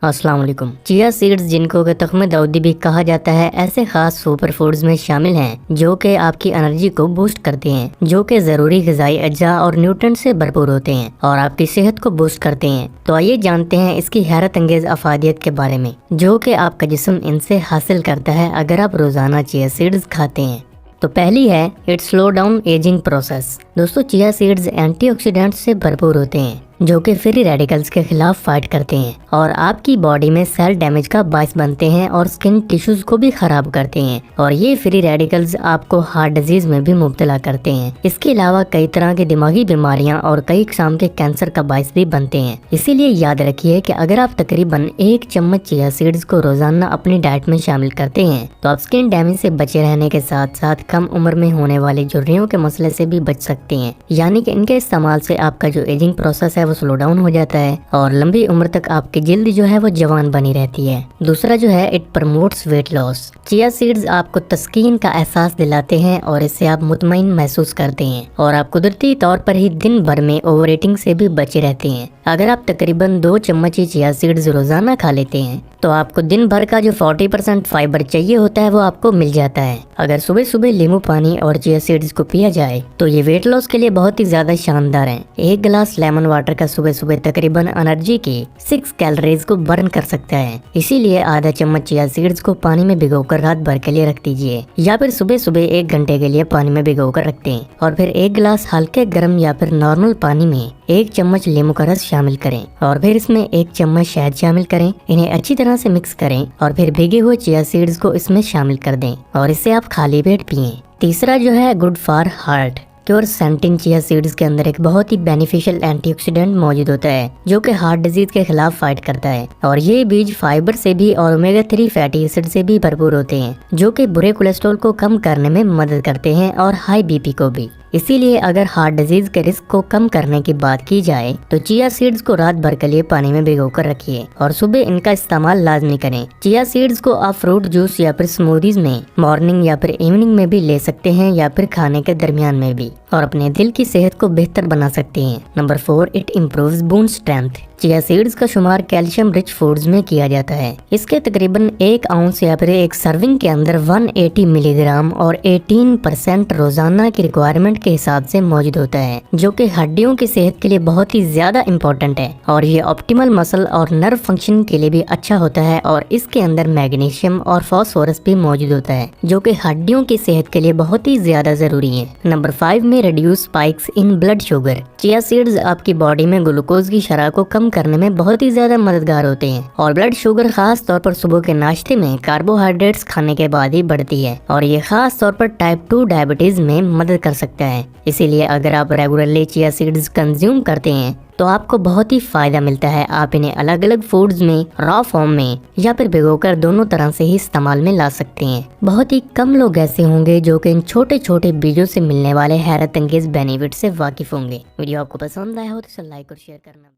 अस्सलाम वालेकुम। Chia seeds, जिनको के तख्मे दाऊदी भी कहा जाता है, ऐसे खास सुपर फूड्स में शामिल हैं जो कि आपकी एनर्जी को बूस्ट करते हैं, जो कि जरूरी ग़िज़ाई अज्जा और न्यूट्रिएंट से भरपूर होते हैं और आपकी सेहत को बूस्ट करते हैं। तो आइए जानते हैं इसकी हैरत अंगेज अफादियत के बारे में जो कि आपका जिस्म इनसे हासिल करता है अगर आप रोजाना चिया सीड्स खाते हैं। तो पहली है it slow down ageing process. दोस्तों, चिया सीड्स एंटीऑक्सीडेंट्स से भरपूर होते हैं जो कि फ्री रेडिकल्स के खिलाफ फाइट करते हैं और आपकी बॉडी में सेल डैमेज का बायस बनते हैं और स्किन टिश्यूज को भी खराब करते हैं और ये फ्री रेडिकल्स आपको हार्ट डिजीज में भी मुब्तला करते हैं। इसके अलावा कई तरह की दिमागी बीमारियां और कई किस्म के कैंसर का बायस भी बनते हैं। इसीलिए याद रखिए कि अगर आप तकरीबन 1 चम्मच चिया सीड्स को रोजाना अपनी डाइट में शामिल करते हैं तो आप स्किन डैमेज से बचे रहने के साथ साथ कम उम्र में होने वाले झुर्रियों के मसले से भी बच सकते हैं। यानी कि इनके इस्तेमाल से आपका जो एजिंग प्रोसेस है वो स्लो डाउन हो जाता है और लंबी उम्र तक आपकी जिल्द जो है वो जवान बनी रहती है। दूसरा जो है it promotes weight loss. Chia seeds आपको तस्कीन का एहसास दिलाते हैं और इससे आप मुतमईन महसूस करते हैं और आप कुदरती तौर पर ही दिन भर में ओवर ईटिंग से भी बचे रहते हैं। अगर आप तकरीबन 2 चम्मच ही चिया सीड्स रोजाना खा लेते हैं तो आपको दिन भर का जो 40% फाइबर चाहिए होता है वो आपको मिल जाता है। अगर सुबह सुबह नींबू पानी और चिया सीड्स को पिया जाए तो ये वेट लॉस के लिए बहुत ही ज्यादा शानदार है। 1 गिलास लेमन वाटर का सुबह सुबह तकरीबन एनर्जी की 6 कैलोरीज को बर्न कर सकता है। इसीलिए आधा चम्मच चिया सीड्स को पानी में भिगोकर रात भर के लिए रख दीजिए या फिर सुबह सुबह 1 घंटे के लिए पानी में भिगोकर रख दें और फिर 1 गिलास हल्के गर्म या फिर नॉर्मल पानी में 1 चम्मच नींबू का रस शामिल करें और फिर इसमें 1 चम्मच शहद शामिल करें। इन्हें अच्छी तरह से मिक्स करें और फिर भीगे हुए चिया सीड्स को इसमें शामिल कर दें और इसे आप खाली पेट पिएं। तीसरा जो है good for heart. Quercetin chia seeds के अंदर एक बहुत ही बेनिफिशियल एंटीऑक्सीडेंट मौजूद होता है जो कि हार्ट डिजीज के खिलाफ फाइट करता है और ये बीज फाइबर से भी और ओमेगा 3 फैटी एसिड से भी भरपूर होते हैं जो कि बुरे कोलेस्ट्रॉल को कम करने में मदद करते हैं और हाई बीपी को भी। इसीलिए अगर हार्ट डिजीज के रिस्क को कम करने की बात की जाए तो चिया सीड्स को रात भर के लिए पानी में भिगोकर रखिए और सुबह इनका इस्तेमाल लाजमी करें। चिया सीड्स को आप फ्रूट जूस या फिर स्मूदीज में मॉर्निंग या फिर इवनिंग में भी ले सकते हैं या फिर खाने के दरमियान में भी और अपने दिल की सेहत को बेहतर बना सकते हैं। Number 4 it improves bone strength. Chia seeds का शुमार कैल्शियम रिच फूड्स में किया जाता है। इसके तकरीबन 1 आउंस या फिर 1 सर्विंग के अंदर 180 मिलीग्राम और 18% रोजाना की रिक्वायरमेंट के हिसाब से मौजूद होता है जो कि हड्डियों की सेहत के लिए बहुत ही ज्यादा इम्पोर्टेंट है और ये ऑप्टिमल मसल और नर्व फंक्शन के लिए भी अच्छा होता है और इसके अंदर मैग्नीशियम और फास्फोरस भी मौजूद होता है जो कि हड्डियों की सेहत के लिए बहुत ही ज्यादा जरूरी है। नंबर 5 में reduce spikes in blood sugar. Chia seeds आपकी बॉडी में ग्लूकोज की शरह को कम करने में बहुत ही ज्यादा मददगार होते हैं और ब्लड शुगर खास तौर पर सुबह के नाश्ते में कार्बोहाइड्रेट्स खाने के बाद ही बढ़ती है और ये खास तौर पर टाइप 2 डायबिटीज में मदद कर सकता है। इसीलिए अगर आप रेगुलरली चिया सीड्स कंज्यूम करते हैं तो आपको बहुत ही फायदा मिलता है। आप इन्हें अलग अलग फूड्स में, रॉ फॉर्म में या फिर भिगोकर दोनों तरह से ही इस्तेमाल में ला सकते हैं। बहुत ही कम लोग ऐसे होंगे जो कि इन छोटे छोटे बीजों से मिलने वाले हैरत अंगेज बेनिफिट से वाकिफ होंगे। वीडियो आपको पसंद आया हो तो इसे लाइक और शेयर करना।